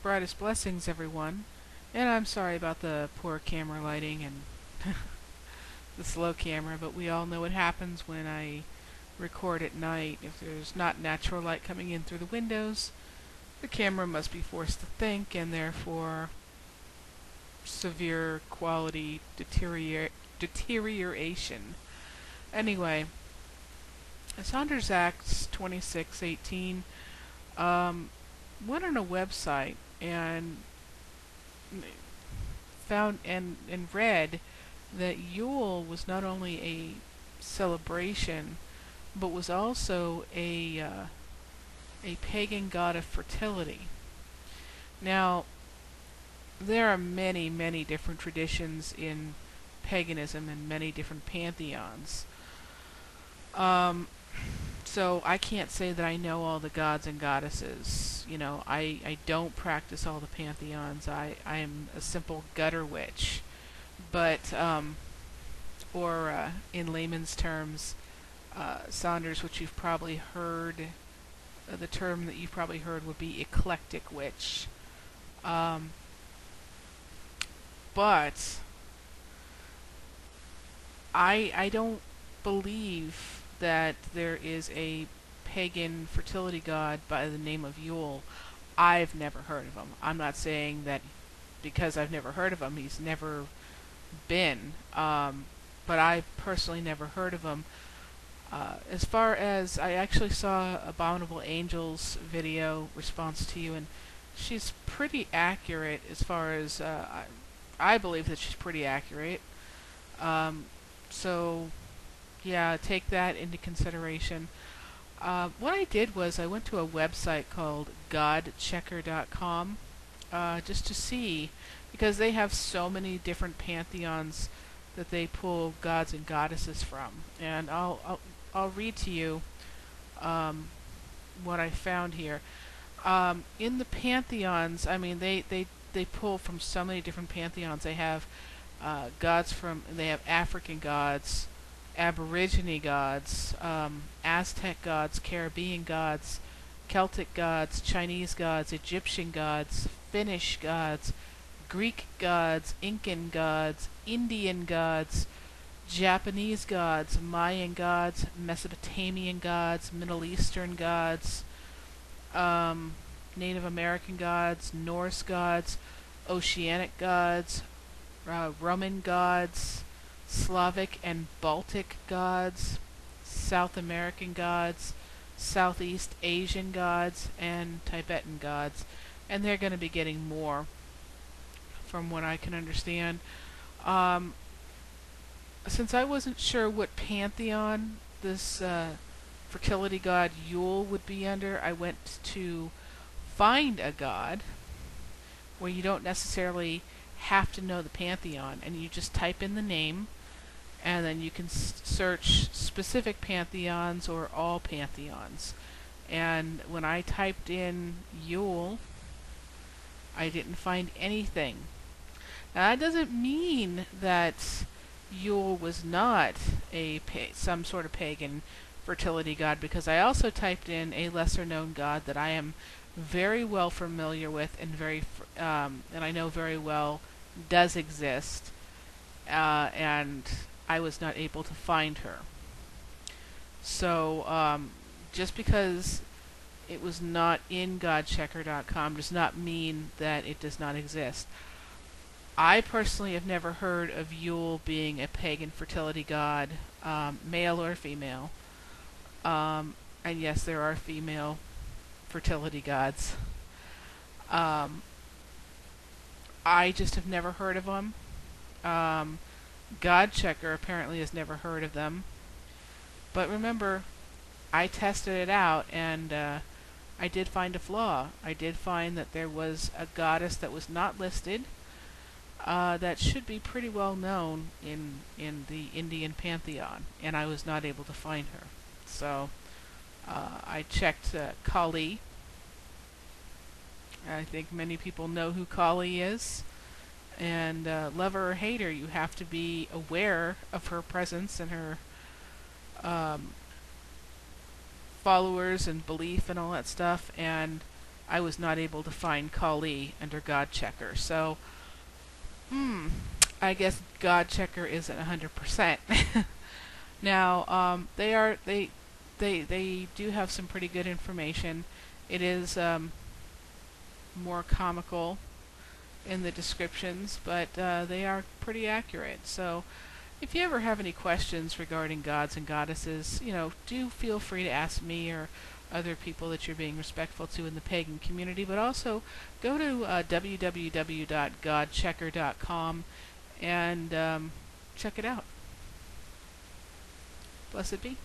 Brightest blessings, everyone. And I'm sorry about the poor camera lighting and the slow camera, but we all know what happens when I record at night. If there's not natural light coming in through the windows, the camera must be forced to think, and therefore severe quality deterioration. Anyway, Saunders Acts 26:18 went on a website and found and read that Yule was not only a celebration, but was also a pagan god of fertility. Now, there are many, many different traditions in paganism and many different pantheons. So I can't say that I know all the gods and goddesses. You know, I don't practice all the pantheons. I am a simple gutter witch. But, in layman's terms, Saunders, which you've probably heard, the term that you've probably heard would be eclectic witch. But I don't believe that there is a pagan fertility god by the name of Yule. I've never heard of him. I'm not saying that because I've never heard of him, he's never been. But I personally never heard of him. As far as I actually saw Abominable Angel's video response to you, and she's pretty accurate as far as I believe that she's pretty accurate. So yeah, take that into consideration. What I did was I went to a website called godchecker.com just to see, because they have so many different pantheons that they pull gods and goddesses from. And I'll read to you what I found here. In the pantheons, I mean, they pull from so many different pantheons. They have they have African gods, Aborigine gods, Aztec gods, Caribbean gods, Celtic gods, Chinese gods, Egyptian gods, Finnish gods, Greek gods, Incan gods, Indian gods, Japanese gods, Mayan gods, Mesopotamian gods, Middle Eastern gods, Native American gods, Norse gods, Oceanic gods, Roman gods, Slavic and Baltic gods, South American gods, Southeast Asian gods, and Tibetan gods. And they're going to be getting more, from what I can understand. Since I wasn't sure what pantheon this fertility god Yule would be under, I went to find a god where you don't necessarily have to know the pantheon, and you just type in the name, and then you can search specific pantheons or all pantheons. And when I typed in Yule, I didn't find anything. Now that doesn't mean that Yule was not some sort of pagan fertility god, because I also typed in a lesser known god that I am very well familiar with and and I know very well does exist, and I was not able to find her. So just because it was not in godchecker.com does not mean that it does not exist. I personally have never heard of Yule being a pagan fertility god, male or female. And yes, there are female fertility gods. I just have never heard of them. Godchecker apparently has never heard of them. But remember, I tested it out, and I did find a flaw. I did find that there was a goddess that was not listed, that should be pretty well known in the Indian pantheon, and I was not able to find her. So I checked Kali. I think many people know who Kali is, and lover or hater, you have to be aware of her presence and her followers and belief and all that stuff. And I was not able to find Kali under God Checker. So, I guess God Checker isn't 100%. Now, they do have some pretty good information. It is more comical in the descriptions, but they are pretty accurate. So, if you ever have any questions regarding gods and goddesses, do feel free to ask me or other people that you're being respectful to in the pagan community. But also, go to www.godchecker.com and check it out. Blessed be.